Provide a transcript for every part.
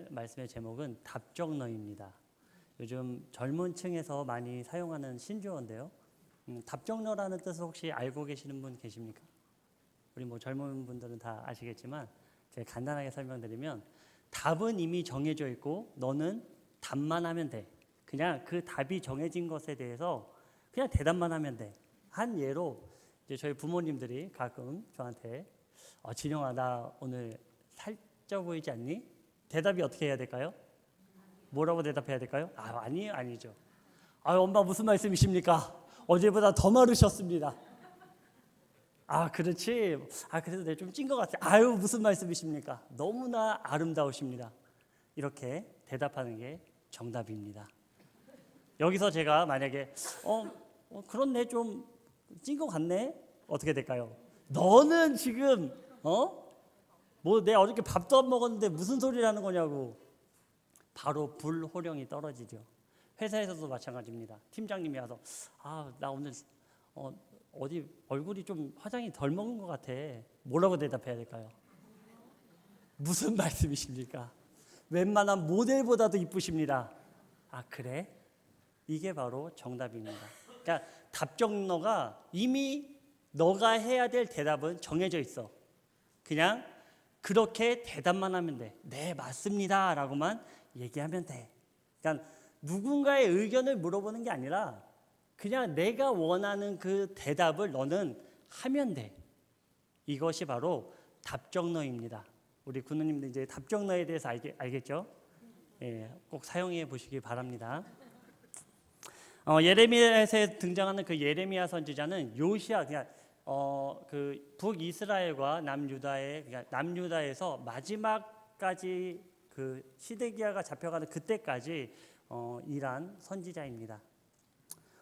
말씀의 제목은 답정너입니다. 요즘 젊은 층에서 많이 사용하는 신조어인데요. 답정너라는 뜻을 혹시 알고 계시는 분 계십니까? 우리 젊은 분들은 다 아시겠지만 제가 간단하게 설명드리면 답은 이미 정해져 있고 너는 답만 하면 돼. 그냥 그 답이 정해진 것에 대해서 그냥 대답만 하면 돼. 한 예로 이제 저희 부모님들이 가끔 저한테 진영아 나 오늘 살쪄 보이지 않니? 대답이 어떻게 해야 될까요? 뭐라고 대답해야 될까요? 아니에요, 아니죠. 엄마 무슨 말씀이십니까? 어제보다 더 마르셨습니다. 그렇지. 그래도 내가 좀 찐 것 같아. 무슨 말씀이십니까? 너무나 아름다우십니다. 이렇게 대답하는 게 정답입니다. 여기서 제가 만약에 그렇네 좀 찐 것 같네. 어떻게 될까요? 너는 지금 내가 어저께 밥도 안 먹었는데 무슨 소리를 하는 거냐고. 바로 불호령이 떨어지죠. 회사에서도 마찬가지입니다. 팀장님이 와서 나 오늘 어디 얼굴이 좀 화장이 덜 먹은 것 같아. 뭐라고 대답해야 될까요? 무슨 말씀이십니까? 웬만한 모델보다도 이쁘십니다. 그래? 이게 바로 정답입니다. 그러니까 답정너가 이미 너가 해야 될 대답은 정해져 있어. 그냥 그렇게 대답만 하면 돼. 네, 맞습니다 라고만 얘기하면 돼. 그러니까 누군가의 의견을 물어보는 게 아니라 그냥 내가 원하는 그 대답을 너는 하면 돼. 이것이 바로 답정너입니다. 우리 군우님들 이제 답정너에 대해서 알겠죠? 꼭 사용해 보시기 바랍니다. 예레미야에서 등장하는 그 예레미야 선지자는 요시야, 그냥 그 북이스라엘과 남유다에서 마지막까지 그 시드기야가 잡혀가는 그때까지 일한 선지자입니다.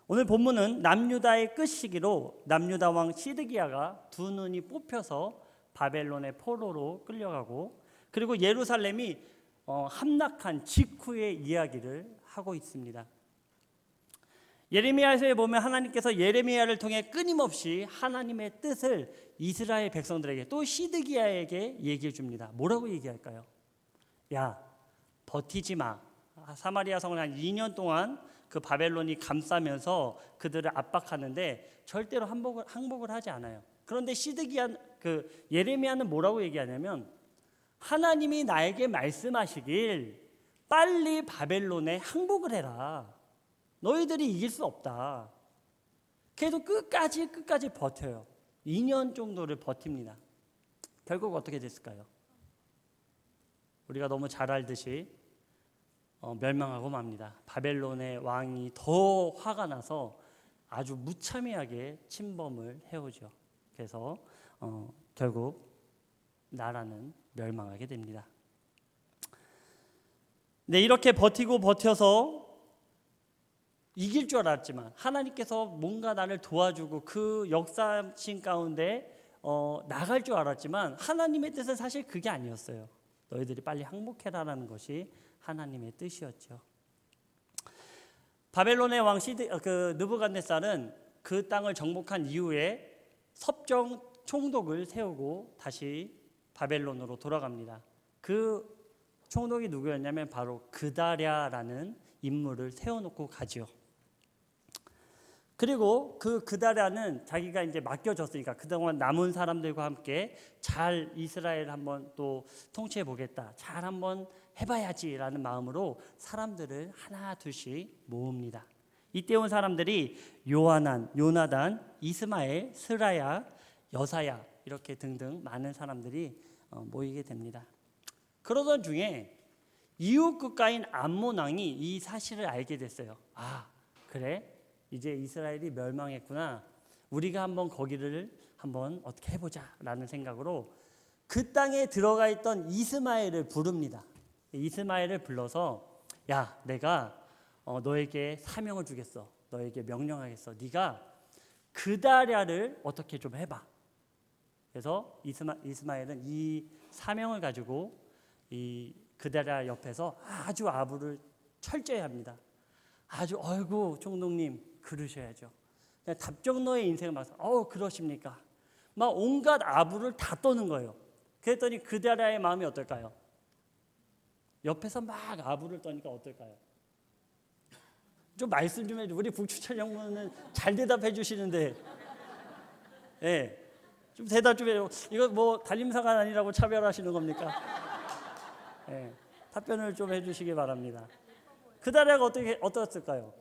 오늘 본문은 남유다의 끝 시기로 남유다 왕 시드기야가 두 눈이 뽑혀서 바벨론의 포로로 끌려가고 그리고 예루살렘이 함락한 직후의 이야기를 하고 있습니다. 예레미야서에 보면 하나님께서 예레미야를 통해 끊임없이 하나님의 뜻을 이스라엘 백성들에게 또 시드기야에게 얘기해 줍니다. 뭐라고 얘기할까요? 야, 버티지 마. 사마리아 성을 한 2년 동안 그 바벨론이 감싸면서 그들을 압박하는데 절대로 항복을 하지 않아요. 그런데 예레미야는 뭐라고 얘기하냐면 하나님이 나에게 말씀하시길 빨리 바벨론에 항복을 해라. 너희들이 이길 수 없다. 그래도 끝까지 버텨요. 2년 정도를 버팁니다. 결국 어떻게 됐을까요? 우리가 너무 잘 알듯이 멸망하고 맙니다. 바벨론의 왕이 더 화가 나서 아주 무참하게 침범을 해오죠. 그래서 결국 나라는 멸망하게 됩니다. 네, 이렇게 버텨서 이길 줄 알았지만 하나님께서 뭔가 나를 도와주고 그 역사신 가운데 나갈 줄 알았지만 하나님의 뜻은 사실 그게 아니었어요. 너희들이 빨리 항복해라라는 것이 하나님의 뜻이었죠. 바벨론의 왕 느부갓네살은 그 땅을 정복한 이후에 섭정 총독을 세우고 다시 바벨론으로 돌아갑니다. 그 총독이 누구였냐면 바로 그다랴라는 인물을 세워놓고 가죠. 그리고 그 그다랴는 자기가 이제 맡겨졌으니까 그동안 남은 사람들과 함께 잘 이스라엘 한번 또 통치해 보겠다. 잘 한번 해봐야지라는 마음으로 사람들을 하나 둘씩 모읍니다. 이때 온 사람들이 요하난, 요나단, 이스마엘, 스라야, 여사야 이렇게 등등 많은 사람들이 모이게 됩니다. 그러던 중에 이웃 국가인 암몬 왕이 이 사실을 알게 됐어요. 그래? 이제 이스라엘이 멸망했구나. 우리가 한번 거기를 한번 어떻게 해보자라는 생각으로 그 땅에 들어가 있던 이스마엘을 부릅니다. 이스마엘을 불러서 야, 내가 너에게 사명을 주겠어. 너에게 명령하겠어. 네가 그다랴를 어떻게 좀 해봐. 그래서 이스마엘은 이 사명을 가지고 이 그다랴 옆에서 아주 아부를 철저히 합니다. 아주 어이구 총독님 그러셔야죠. 답정너의 인생을 막 그러십니까? 막 온갖 아부를 다 떠는 거예요. 그랬더니 그다랴의 마음이 어떨까요? 옆에서 막 아부를 떠니까 어떨까요? 좀 말씀 좀 해줘. 우리 북추천 형님은 잘 대답해 주시는데, 예, 좀 대답 좀 해요. 이거 뭐 달림사가 아니라고 차별하시는 겁니까? 예, 답변을 좀 해주시기 바랍니다. 그달에가 어떻을까요?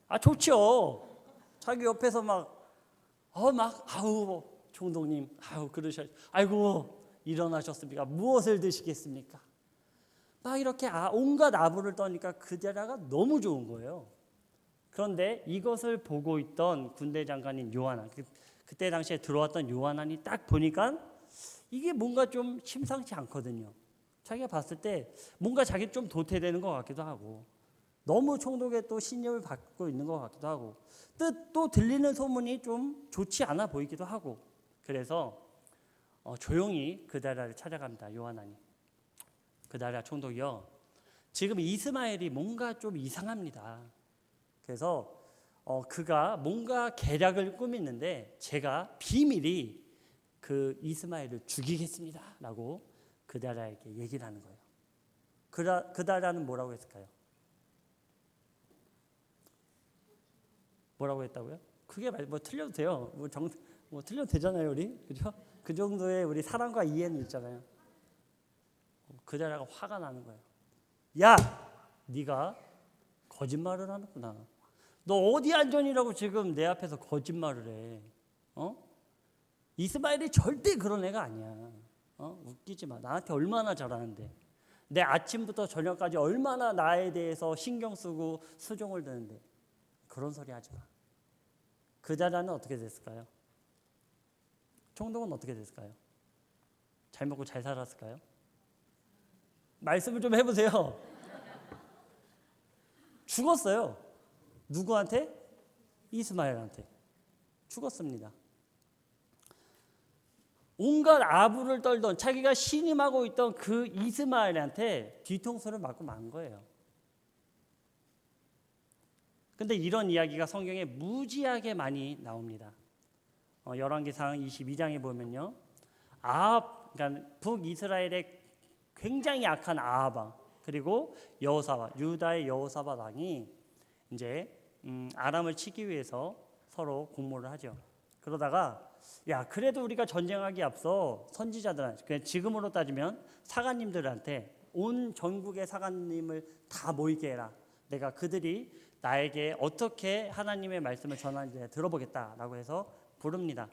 아, 좋죠. 자기 옆에서 아우 총독님, 아우 아이고 일어나셨습니까? 무엇을 드시겠습니까? 막 이렇게 온갖 아부를 떠니까 그데라가 너무 좋은 거예요. 그런데 이것을 보고 있던 군대 장관인 요한한, 그때 당시에 들어왔던 요한한이 딱 보니까 이게 뭔가 좀 심상치 않거든요. 자기가 봤을 때 뭔가 자기 좀 도태되는 것 같기도 하고, 너무 총독에 또 신임을 받고 있는 것 같기도 하고, 또 들리는 소문이 좀 좋지 않아 보이기도 하고, 그래서 조용히 그다라를 찾아갑니다. 요한한이. 그다라 총독이요, 지금 이스마엘이 뭔가 좀 이상합니다. 그래서 그가 뭔가 계략을 꾸미는데 제가 비밀히 그 이스마엘을 죽이겠습니다 라고 그다라에게 얘기를 하는 거예요. 그다라는 뭐라고 했을까요? 뭐라고 했다고요? 그게 뭐 틀려도 돼요. 뭐 틀려도 되잖아요, 우리. 그죠? 그 정도의 우리 사랑과 이해는 있잖아요. 그다라가 화가 나는 거예요. 야, 네가 거짓말을 하는구나. 너 어디 안전이라고 지금 내 앞에서 거짓말을 해? 이스마엘이 절대 그런 애가 아니야. 웃기지 마. 나한테 얼마나 잘하는데. 내 아침부터 저녁까지 얼마나 나에 대해서 신경 쓰고 수종을 드는데 그런 소리 하지 마. 그다라는 어떻게 됐을까요? 총독은 어떻게 됐을까요? 잘 먹고 잘 살았을까요? 말씀을 좀 해보세요. 죽었어요. 누구한테? 이스마엘한테 죽었습니다. 온갖 아부를 떨던 자기가 신임하고 있던 그 이스마엘한테 뒤통수를 맞고 만 거예요. 근데 이런 이야기가 성경에 무지하게 많이 나옵니다. 열왕기상 22장에 보면요, 그러니까 북이스라엘의 굉장히 악한 아합 왕, 그리고 여호사밧, 유다의 여호사밧 왕이 이제 아람을 치기 위해서 서로 공모를 하죠. 그러다가 야, 그래도 우리가 전쟁하기 앞서 선지자들한테, 지금으로 따지면 사관님들한테 온 전국의 사관님을 다 모이게 해라. 내가 그들이 나에게 어떻게 하나님의 말씀을 전하는지 들어보겠다라고 해서 부릅니다.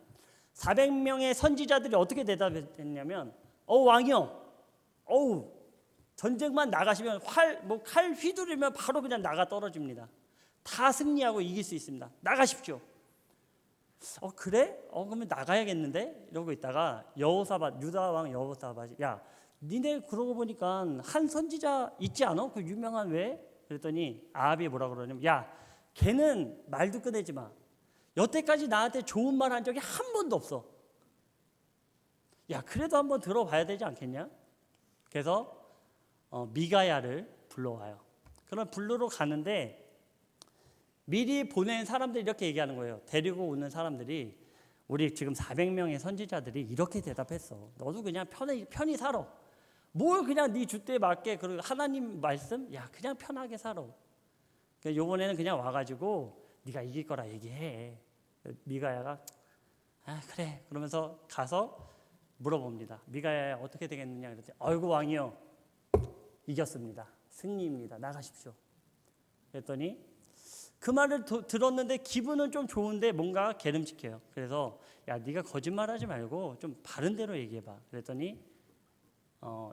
400명의 선지자들이 어떻게 대답했냐면, 왕이요, 전쟁만 나가시면 칼 휘두르면 바로 그냥 나가 떨어집니다. 다 승리하고 이길 수 있습니다. 나가십시오. 그래? 그러면 나가야겠는데? 이러고 있다가 여호사밧, 유다 왕 여호사밧이, 야, 니네 그러고 보니까 한 선지자 있지 않아? 그 유명한 왜? 그랬더니 아합이 뭐라고 그러냐면, 야, 걔는 말도 꺼내지 마. 여태까지 나한테 좋은 말 한 적이 한 번도 없어. 야, 그래도 한번 들어봐야 되지 않겠냐? 그래서 미가야를 불러와요. 그럼 부르러 가는데 미리 보낸 사람들이 이렇게 얘기하는 거예요. 데리고 오는 사람들이, 우리 지금 400명의 선지자들이 이렇게 대답했어. 너도 그냥 편히 살아. 뭘 그냥 네 주대에 맞게, 그리고 하나님 말씀, 야, 그냥 편하게 살아. 요번에는 그냥 와가지고 네가 이길 거라 얘기해. 미가야가 그래 그러면서 가서 물어봅니다. 미가야야, 어떻게 되겠느냐 그랬더니, 아이고 왕이요, 이겼습니다. 승리입니다. 나가십시오. 그랬더니 그 말을 들었는데 기분은 좀 좋은데 뭔가 개름직해요. 그래서 야, 네가 거짓말하지 말고 좀 바른 대로 얘기해봐. 그랬더니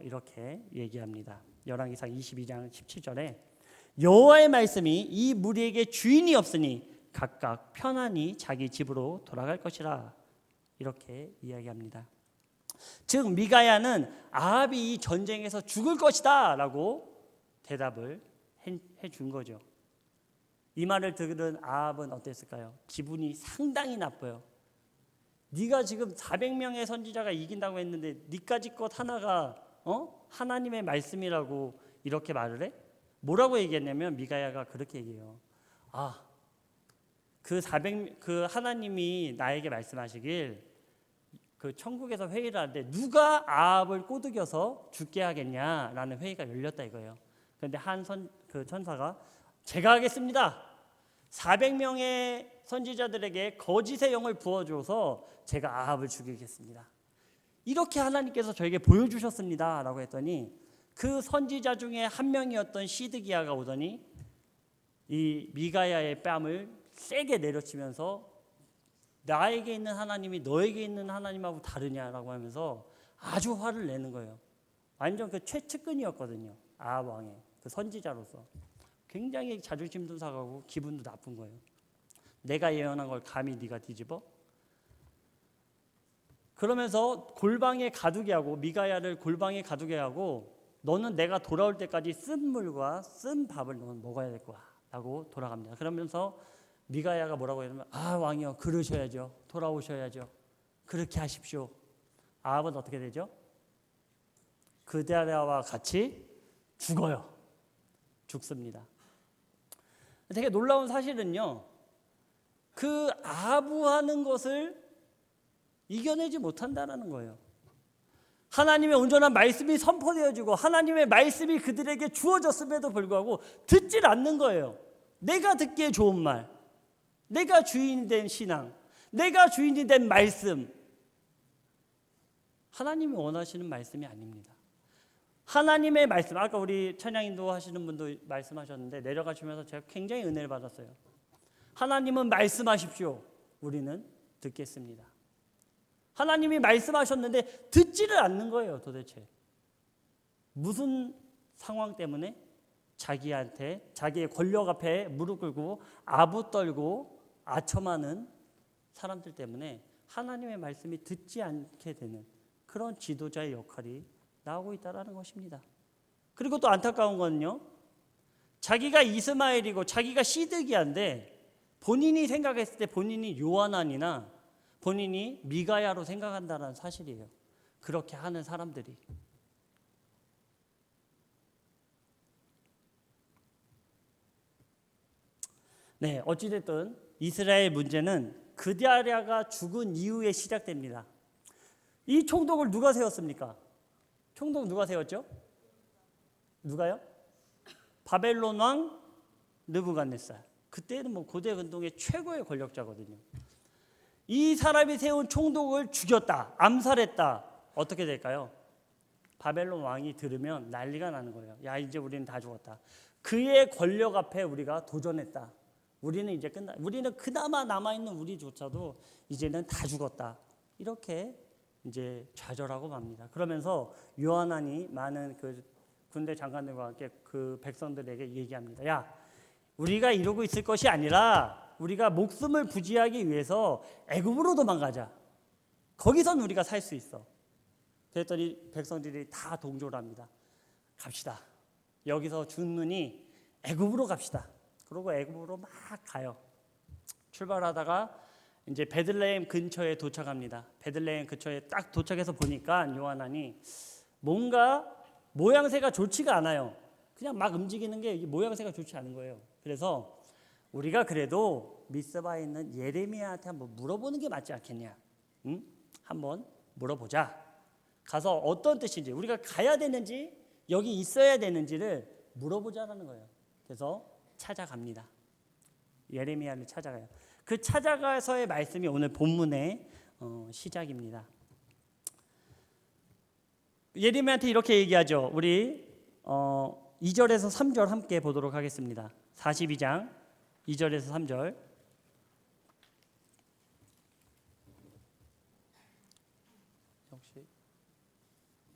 이렇게 얘기합니다. 열왕기상 22장 17절에 여호와의 말씀이 이 무리에게 주인이 없으니 각각 편안히 자기 집으로 돌아갈 것이라, 이렇게 이야기합니다. 즉 미가야는 아합이 이 전쟁에서 죽을 것이다 라고 대답을 해준 거죠. 이 말을 들은 아합은 어땠을까요? 기분이 상당히 나빠요. 네가 지금 400명의 선지자가 이긴다고 했는데 네까지 것 하나가 하나님의 말씀이라고 이렇게 말을 해? 뭐라고 얘기했냐면 미가야가 그렇게 얘기해요. 그 하나님이 나에게 말씀하시길 그 천국에서 회의를 하는데 누가 아합을 꼬드겨서 죽게 하겠냐라는 회의가 열렸다 이거예요. 그런데 그 천사가 제가 하겠습니다. 400명의 선지자들에게 거짓의 영을 부어줘서 제가 아합을 죽이겠습니다. 이렇게 하나님께서 저에게 보여주셨습니다 라고 했더니 그 선지자 중에 한 명이었던 시드기야가 오더니 이 미가야의 뺨을 세게 내려치면서 나에게 있는 하나님이 너에게 있는 하나님하고 다르냐라고 하면서 아주 화를 내는 거예요. 완전 그 최측근이었거든요. 아합 왕의 그 선지자로서 굉장히 자존심도 상하고 기분도 나쁜 거예요. 내가 예언한 걸 감히 네가 뒤집어? 그러면서 골방에 가두게 하고 미가야를 골방에 가두게 하고 너는 내가 돌아올 때까지 쓴 물과 쓴 밥을 너는 먹어야 될 거야 라고 돌아갑니다. 그러면서 미가야가 뭐라고 했냐면 왕이여 그러셔야죠. 돌아오셔야죠. 그렇게 하십시오. 아합은 어떻게 되죠? 그다랴와 같이 죽어요. 죽습니다. 되게 놀라운 사실은요. 그 아부하는 것을 이겨내지 못한다는 거예요. 하나님의 온전한 말씀이 선포되어지고 하나님의 말씀이 그들에게 주어졌음에도 불구하고 듣질 않는 거예요. 내가 듣기에 좋은 말, 내가 주인이 된 신앙, 내가 주인이 된 말씀, 하나님이 원하시는 말씀이 아닙니다. 하나님의 말씀, 아까 우리 찬양인도 하시는 분도 말씀하셨는데 내려가시면서 제가 굉장히 은혜를 받았어요. 하나님은 말씀하십시오. 우리는 듣겠습니다. 하나님이 말씀하셨는데 듣지를 않는 거예요. 도대체 무슨 상황 때문에? 자기한테 자기의 권력 앞에 무릎 꿇고 아부 떨고 아첨하는 사람들 때문에 하나님의 말씀이 듣지 않게 되는 그런 지도자의 역할이 나오고 있다는 것입니다. 그리고 또 안타까운 건요. 자기가 이스마엘이고 자기가 시드기야인데 본인이 생각했을 때 본인이 요하난이나 본인이 미가야로 생각한다는 사실이에요. 그렇게 하는 사람들이. 네, 어찌됐든 이스라엘 문제는 그다랴가 죽은 이후에 시작됩니다. 이 총독을 누가 세웠습니까? 총독 누가 세웠죠? 누가요? 바벨론 왕 느부갓네살. 그때는 뭐 고대 근동의 최고의 권력자거든요. 이 사람이 세운 총독을 죽였다, 암살했다. 어떻게 될까요? 바벨론 왕이 들으면 난리가 나는 거예요. 야, 이제 우리는 다 죽었다. 그의 권력 앞에 우리가 도전했다. 우리는 이제 우리는 그나마 남아있는 우리조차도 이제는 다 죽었다. 이렇게 이제 좌절하고 맙니다. 그러면서 요하난이 많은 그 군대 장관들과 함께 그 백성들에게 얘기합니다. 야, 우리가 이러고 있을 것이 아니라 우리가 목숨을 부지하기 위해서 애굽으로 도망가자. 거기선 우리가 살 수 있어. 그랬더니 백성들이 다 동조를 합니다. 갑시다. 여기서 죽느니 애굽으로 갑시다. 그러고 애굽으로 막 가요. 출발하다가 이제 베들레헴 근처에 도착합니다. 베들레헴 근처에 딱 도착해서 보니까 요하난이 뭔가 모양새가 좋지가 않아요. 그냥 막 움직이는 게 모양새가 좋지 않은 거예요. 그래서 우리가 그래도 미스바에 있는 예레미야한테 한번 물어보는 게 맞지 않겠냐? 응? 한번 물어보자. 가서 어떤 뜻인지, 우리가 가야 되는지 여기 있어야 되는지를 물어보자라는 거예요. 그래서 찾아갑니다. 예레미야를 찾아가요. 그 찾아가서의 말씀이 오늘 본문의 시작입니다. 예레미야한테 이렇게 얘기하죠. 우리 2절에서 3절 함께 보도록 하겠습니다. 42장 2절에서 3절.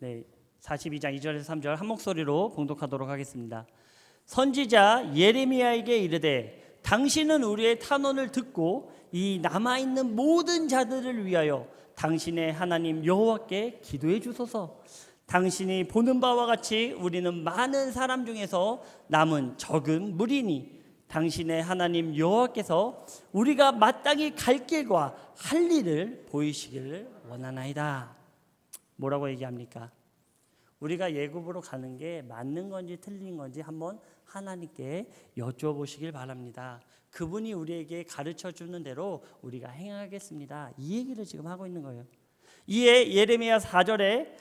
네, 42장 2절에서 3절 한 목소리로 봉독하도록 하겠습니다. 선지자 예레미야에게 이르되 당신은 우리의 탄원을 듣고 이 남아있는 모든 자들을 위하여 당신의 하나님 여호와께 기도해 주소서. 당신이 보는 바와 같이 우리는 많은 사람 중에서 남은 적은 무리니 당신의 하나님 여호와께서 우리가 마땅히 갈 길과 할 일을 보이시기를 원하나이다. 뭐라고 얘기합니까? 우리가 예굽으로 가는 게 맞는 건지 틀린 건지 한번 하나님께 여쭤보시길 바랍니다. 그분이 우리에게 가르쳐 주는 대로 우리가 행하겠습니다. 이 얘기를 지금 하고 있는 거예요. 이에 예레미야 4절에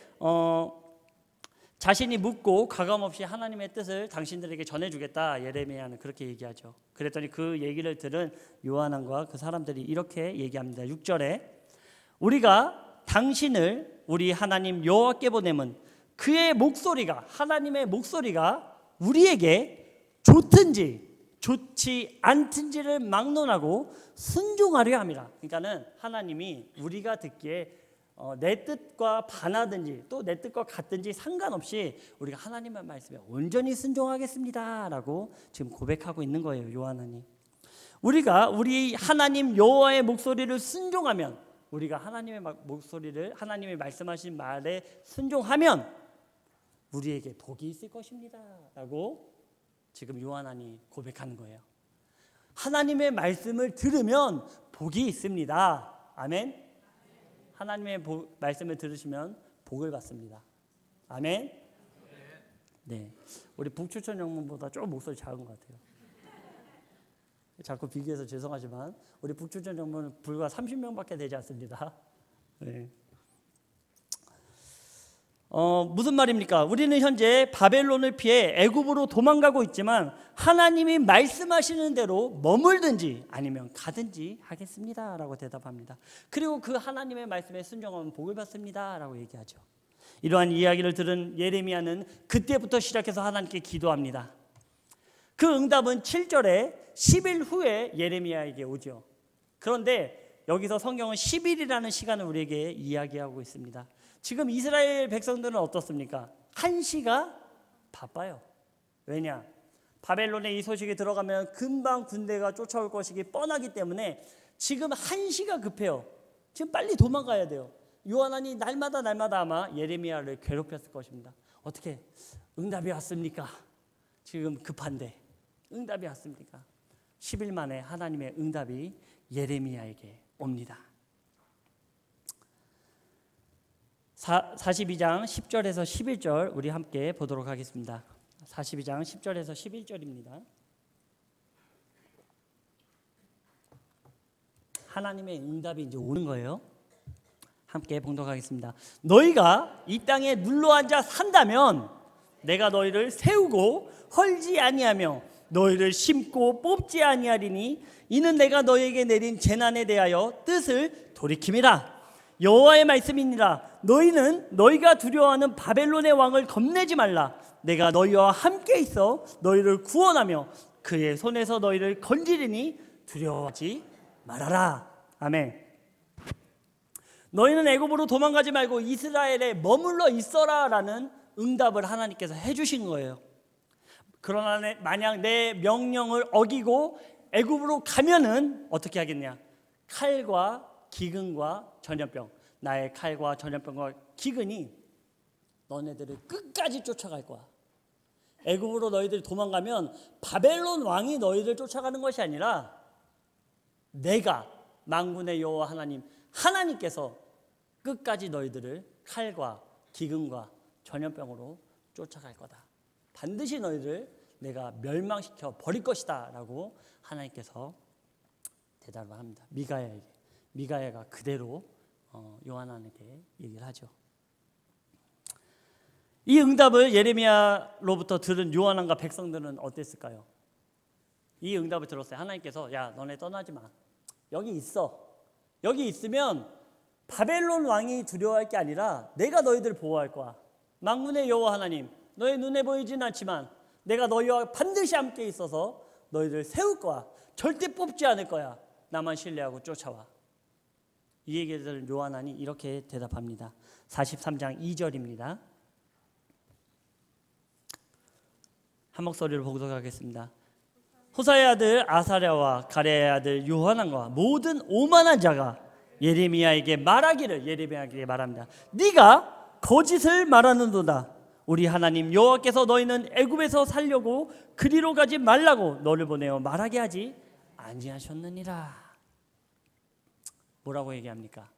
자신이 묻고 가감없이 하나님의 뜻을 당신들에게 전해주겠다. 예레미야는 그렇게 얘기하죠. 그랬더니 그 얘기를 들은 요하난과 그 사람들이 이렇게 얘기합니다. 6절에 우리가 당신을 우리 하나님 여호와께 보내면 그의 목소리가, 하나님의 목소리가 우리에게 좋든지 좋지 않든지를 막론하고 순종하려 함이라. 그러니까는 하나님이 우리가 듣기에 내 뜻과 반하든지 또 내 뜻과 같든지 상관없이 우리가 하나님의 말씀에 온전히 순종하겠습니다 라고 지금 고백하고 있는 거예요. 요한이 우리가 우리 하나님 여호와의 목소리를 순종하면, 우리가 하나님의 목소리를, 하나님이 말씀하신 말에 순종하면 우리에게 복이 있을 것입니다 라고 지금 요한이 고백하는 거예요. 하나님의 말씀을 들으면 복이 있습니다. 아멘. 하나님의 말씀을 들으시면 복을 받습니다. 아멘. 네, 우리 북추천 영문보다 조금 목소리 작은 것 같아요. 자꾸 비교해서 죄송하지만 우리 북추천 영문은 불과 30명밖에 되지 않습니다. 네. 무슨 말입니까? 우리는 현재 바벨론을 피해 애굽으로 도망가고 있지만 하나님이 말씀하시는 대로 머물든지 아니면 가든지 하겠습니다 라고 대답합니다. 그리고 그 하나님의 말씀에 순종하면 복을 받습니다 라고 얘기하죠. 이러한 이야기를 들은 예레미야는 그때부터 시작해서 하나님께 기도합니다. 그 응답은 7절에 10일 후에 예레미야에게 오죠. 그런데 여기서 성경은 10일이라는 시간을 우리에게 이야기하고 있습니다. 지금 이스라엘 백성들은 어떻습니까? 한시가 바빠요. 왜냐? 바벨론에 이 소식이 들어가면 금방 군대가 쫓아올 것이기 뻔하기 때문에 지금 한시가 급해요. 지금 빨리 도망가야 돼요. 요한이 날마다 아마 예레미야를 괴롭혔을 것입니다. 어떻게 응답이 왔습니까? 지금 급한데 응답이 왔습니까? 10일 만에 하나님의 응답이 예레미야에게 옵니다. 42장 10절에서 11절 우리 함께 보도록 하겠습니다. 42장 10절에서 11절입니다. 하나님의 응답이 이제 오는 거예요. 함께 봉독하겠습니다. 너희가 이 땅에 눌러앉아 산다면 내가 너희를 세우고 헐지 아니하며 너희를 심고 뽑지 아니하리니 이는 내가 너희에게 내린 재난에 대하여 뜻을 돌이킴이라. 여호와의 말씀이니라. 너희는 너희가 두려워하는 바벨론의 왕을 겁내지 말라. 내가 너희와 함께 있어 너희를 구원하며 그의 손에서 너희를 건지리니 두려워하지 말아라. 아멘. 너희는 애굽으로 도망가지 말고 이스라엘에 머물러 있어라라는 응답을 하나님께서 해주신 거예요. 그러나 만약 내 명령을 어기고 애굽으로 가면은 어떻게 하겠냐? 칼과 기근과 전염병, 나의 칼과 전염병과 기근이 너네들을 끝까지 쫓아갈 거야. 애굽으로 너희들이 도망가면 바벨론 왕이 너희를 쫓아가는 것이 아니라 내가 만군의 여호와 하나님께서 끝까지 너희들을 칼과 기근과 전염병으로 쫓아갈 거다. 반드시 너희를 내가 멸망시켜 버릴 것이다 라고 하나님께서 대답을 합니다. 미가야가 그대로 요한에게 얘기를 하죠. 이 응답을 예레미야로부터 들은 요한과 백성들은 어땠을까요? 이 응답을 들었어요. 하나님께서 야 너네 떠나지 마. 여기 있어. 여기 있으면 바벨론 왕이 두려워할 게 아니라 내가 너희들 보호할 거야. 만군의 여호와 하나님, 너희 눈에 보이진 않지만 내가 너희와 반드시 함께 있어서 너희들 세울 거야. 절대 뽑지 않을 거야. 나만 신뢰하고 쫓아와. 이 얘기를 들은 요한이 이렇게 대답합니다. 43장 2절입니다. 한 목소리로 봉독하겠습니다. 호사의 아들 아사랴와 가랴의 아들 요하난과 모든 오만한 자가 예레미야에게 말합니다. 네가 거짓을 말하는도다. 우리 하나님 여호와께서 너희는 애굽에서 살려고 그리로 가지 말라고 너를 보내어 말하게 하지 아니하셨느니라. 뭐라고 얘기합니까?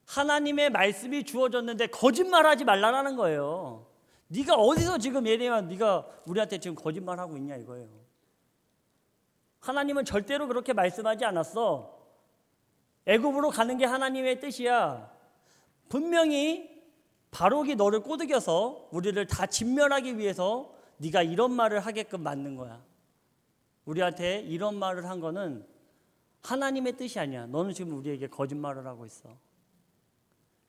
하나님의 말씀이 주어졌는데 거짓말하지 말라는 거예요. 네가 어디서 지금 예레미야 네가 우리한테 지금 거짓말하고 있냐 이거예요. 하나님은 절대로 그렇게 말씀하지 않았어. 애굽으로 가는 게 하나님의 뜻이야. 분명히 바록이 너를 꼬드겨서 우리를 다 진멸하기 위해서 네가 이런 말을 하게끔 만든 거야. 우리한테 이런 말을 한 거는 하나님의 뜻이 아니야. 너는 지금 우리에게 거짓말을 하고 있어.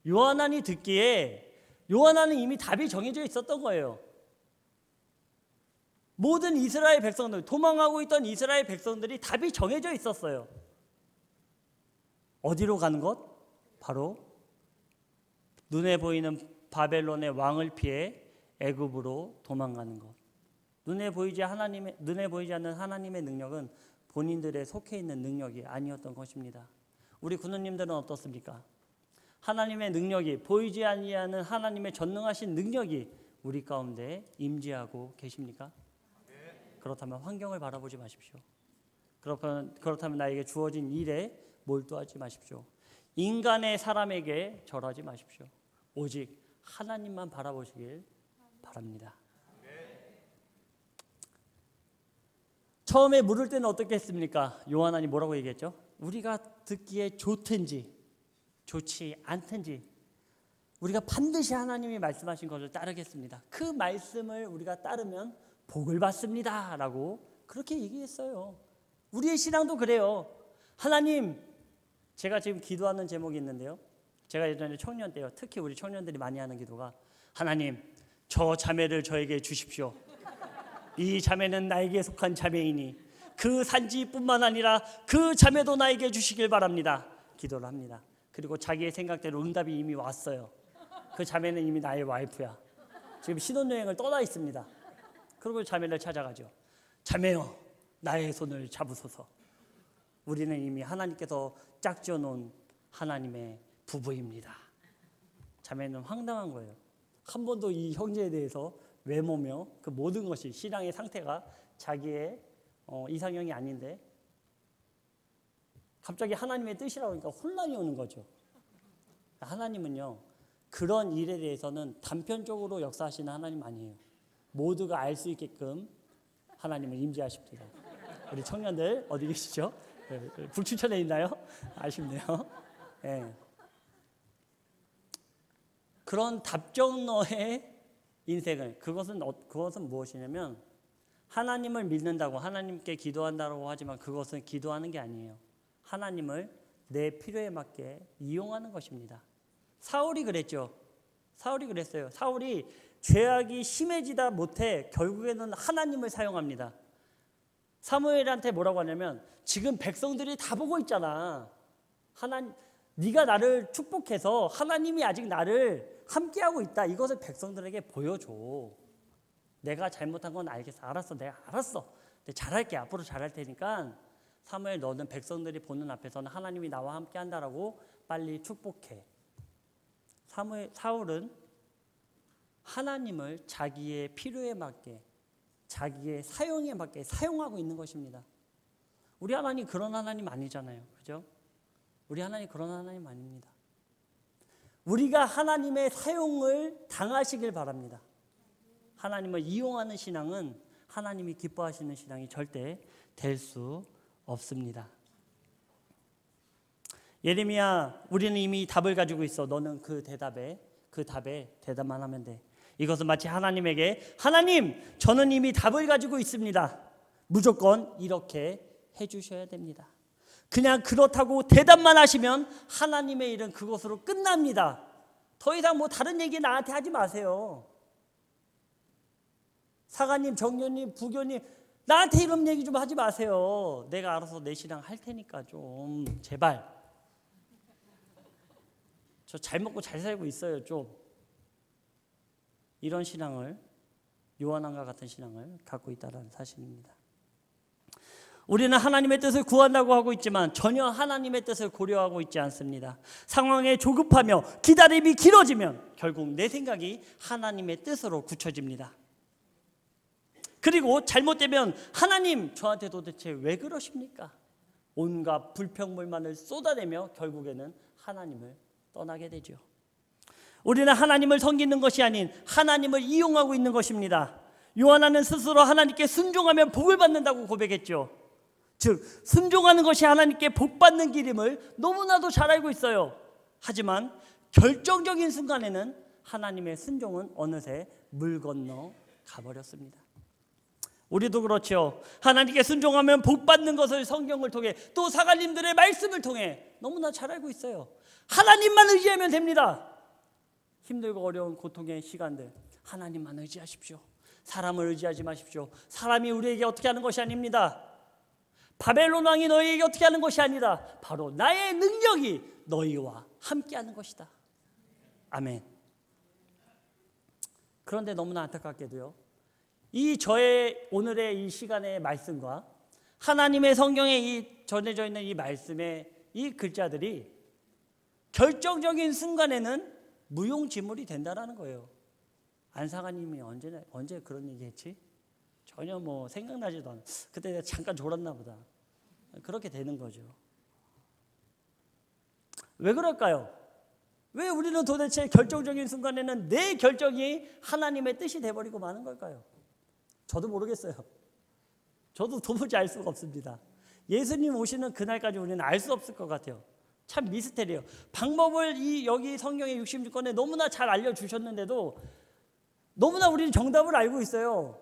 요하난이 듣기에 요하난은 이미 답이 정해져 있었던 거예요. 모든 이스라엘 백성들, 도망하고 있던 이스라엘 백성들이 답이 정해져 있었어요. 어디로 가는 것? 바로 눈에 보이는 바벨론의 왕을 피해 애굽으로 도망가는 것. 눈에 보이지 않는 하나님의 능력은 본인들의 속해 있는 능력이 아니었던 것입니다. 우리 군우님들은 어떻습니까? 하나님의 능력이, 보이지 아니하는 하나님의 전능하신 능력이 우리 가운데 임재하고 계십니까? 그렇다면 환경을 바라보지 마십시오. 그렇다면 나에게 주어진 일에 몰두하지 마십시오. 인간의 사람에게 절하지 마십시오. 오직 하나님만 바라보시길 바랍니다. 처음에 물을 때는 어떻게 했습니까? 요하난이 뭐라고 얘기했죠? 우리가 듣기에 좋든지 좋지 않든지 우리가 반드시 하나님이 말씀하신 것을 따르겠습니다. 그 말씀을 우리가 따르면 복을 받습니다 라고 그렇게 얘기했어요. 우리의 신앙도 그래요. 하나님, 제가 지금 기도하는 제목이 있는데요, 제가 예전에 청년 때요, 특히 우리 청년들이 많이 하는 기도가 하나님, 저 자매를 저에게 주십시오. 이 자매는 나에게 속한 자매이니 그 산지뿐만 아니라 그 자매도 나에게 주시길 바랍니다. 기도를 합니다. 그리고 자기의 생각대로 응답이 이미 왔어요. 그 자매는 이미 나의 와이프야. 지금 신혼여행을 떠나 있습니다. 그리고 자매를 찾아가죠. 자매여, 나의 손을 잡으소서. 우리는 이미 하나님께서 짝지어 놓은 하나님의 부부입니다. 자매는 황당한 거예요. 한 번도 이 형제에 대해서 외모며 그 모든 것이, 신앙의 상태가 자기의 이상형이 아닌데 갑자기 하나님의 뜻이라고 하니까 혼란이 오는 거죠. 하나님은요, 그런 일에 대해서는 단편적으로 역사하시는 하나님 아니에요. 모두가 알 수 있게끔 하나님을 임재하십니다. 우리 청년들 어디 계시죠? 북춘천에 있나요? 아쉽네요. 네. 그런 답정너의 인생을, 그것은 무엇이냐면 하나님을 믿는다고, 하나님께 기도한다고 하지만 그것은 기도하는 게 아니에요. 하나님을 내 필요에 맞게 이용하는 것입니다. 사울이 그랬죠. 사울이 그랬어요. 사울이 죄악이 심해지다 못해 결국에는 하나님을 사용합니다. 사무엘한테 뭐라고 하냐면, 지금 백성들이 다 보고 있잖아. 네가 나를 축복해서 하나님이 아직 나를 함께하고 있다. 이것을 백성들에게 보여줘. 내가 잘못한 건 알겠어. 알았어. 내가 알았어. 잘할게. 앞으로 잘할 테니까 사무엘, 너는 백성들이 보는 앞에서는 하나님이 나와 함께한다라고 빨리 축복해. 사울은 하나님을 자기의 필요에 맞게, 자기의 사용에 맞게 사용하고 있는 것입니다. 우리 하나님 그런 하나님 아니잖아요. 그죠? 우리 하나님 그런 하나님 아닙니다. 우리가 하나님의 사용을 당하시길 바랍니다. 하나님을 이용하는 신앙은 하나님이 기뻐하시는 신앙이 절대 될 수 없습니다. 예레미야, 우리는 이미 답을 가지고 있어. 너는 그 답에 대답만 하면 돼. 이것은 마치 하나님에게, 하나님, 저는 이미 답을 가지고 있습니다. 무조건 이렇게 해주셔야 됩니다. 그냥 그렇다고 대답만 하시면 하나님의 일은 그것으로 끝납니다. 더 이상 다른 얘기 나한테 하지 마세요. 사가님, 정교님, 부교님, 나한테 이런 얘기 좀 하지 마세요. 내가 알아서 내 신앙 할 테니까 좀 제발. 저 잘 먹고 잘 살고 있어요. 좀 이런 신앙을, 요한왕과 같은 신앙을 갖고 있다는 사실입니다. 우리는 하나님의 뜻을 구한다고 하고 있지만 전혀 하나님의 뜻을 고려하고 있지 않습니다. 상황에 조급하며 기다림이 길어지면 결국 내 생각이 하나님의 뜻으로 굳혀집니다. 그리고 잘못되면 하나님, 저한테 도대체 왜 그러십니까? 온갖 불평불만을 쏟아내며 결국에는 하나님을 떠나게 되죠. 우리는 하나님을 섬기는 것이 아닌 하나님을 이용하고 있는 것입니다. 요한은 스스로 하나님께 순종하면 복을 받는다고 고백했죠. 즉 순종하는 것이 하나님께 복받는 길임을 너무나도 잘 알고 있어요. 하지만 결정적인 순간에는 하나님의 순종은 어느새 물 건너 가버렸습니다. 우리도 그렇죠. 하나님께 순종하면 복받는 것을 성경을 통해 또 사관님들의 말씀을 통해 너무나 잘 알고 있어요. 하나님만 의지하면 됩니다. 힘들고 어려운 고통의 시간들 하나님만 의지하십시오. 사람을 의지하지 마십시오. 사람이 우리에게 어떻게 하는 것이 아닙니다. 바벨론 왕이 너희에게 어떻게 하는 것이 아니다. 바로 나의 능력이 너희와 함께 하는 것이다. 아멘. 그런데 너무나 안타깝게도요, 이 저의 오늘의 이 시간의 말씀과 하나님의 성경에 이 전해져 있는 이 말씀의 이 글자들이 결정적인 순간에는 무용지물이 된다라는 거예요. 안사가님이 언제 그런 얘기했지? 전혀 뭐 생각나지도 않아. 그때 내가 잠깐 졸았나 보다. 그렇게 되는 거죠. 왜 그럴까요? 왜 우리는 도대체 결정적인 순간에는 내 결정이 하나님의 뜻이 돼버리고 마는 걸까요? 저도 모르겠어요. 저도 도무지 알 수가 없습니다. 예수님 오시는 그날까지 우리는 알 수 없을 것 같아요. 참 미스테리예요. 방법을 여기 성경의 66권에 너무나 잘 알려주셨는데도 너무나 우리는 정답을 알고 있어요.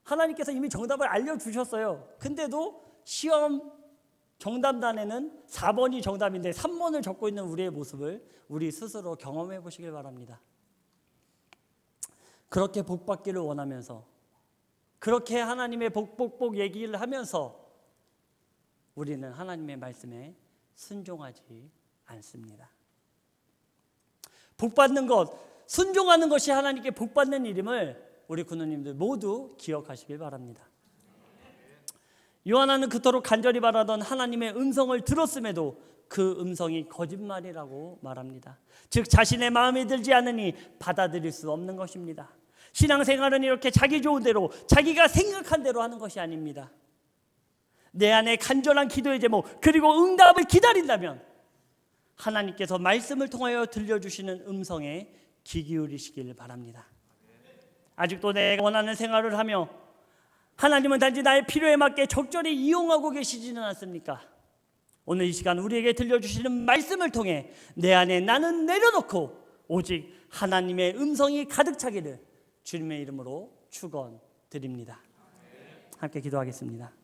하나님께서 이미 정답을 알려주셨어요. 근데도 시험 정답단에는 4번이 정답인데 3번을 적고 있는 우리의 모습을 우리 스스로 경험해 보시길 바랍니다. 그렇게 복받기를 원하면서 그렇게 하나님의 복복복 얘기를 하면서 우리는 하나님의 말씀에 순종하지 않습니다. 복받는 것, 순종하는 것이 하나님께 복받는 일임을 우리 군우님들 모두 기억하시길 바랍니다. 요한은 그토록 간절히 바라던 하나님의 음성을 들었음에도 그 음성이 거짓말이라고 말합니다. 즉 자신의 마음에 들지 않으니 받아들일 수 없는 것입니다. 신앙생활은 이렇게 자기 좋은 대로 자기가 생각한 대로 하는 것이 아닙니다. 내 안에 간절한 기도의 제목 그리고 응답을 기다린다면 하나님께서 말씀을 통하여 들려주시는 음성에 귀 기울이시길 바랍니다. 아직도 내가 원하는 생활을 하며 하나님은 단지 나의 필요에 맞게 적절히 이용하고 계시지는 않습니까? 오늘 이 시간 우리에게 들려주시는 말씀을 통해 내 안에 나는 내려놓고 오직 하나님의 음성이 가득 차기를 주님의 이름으로 축원드립니다. 함께 기도하겠습니다.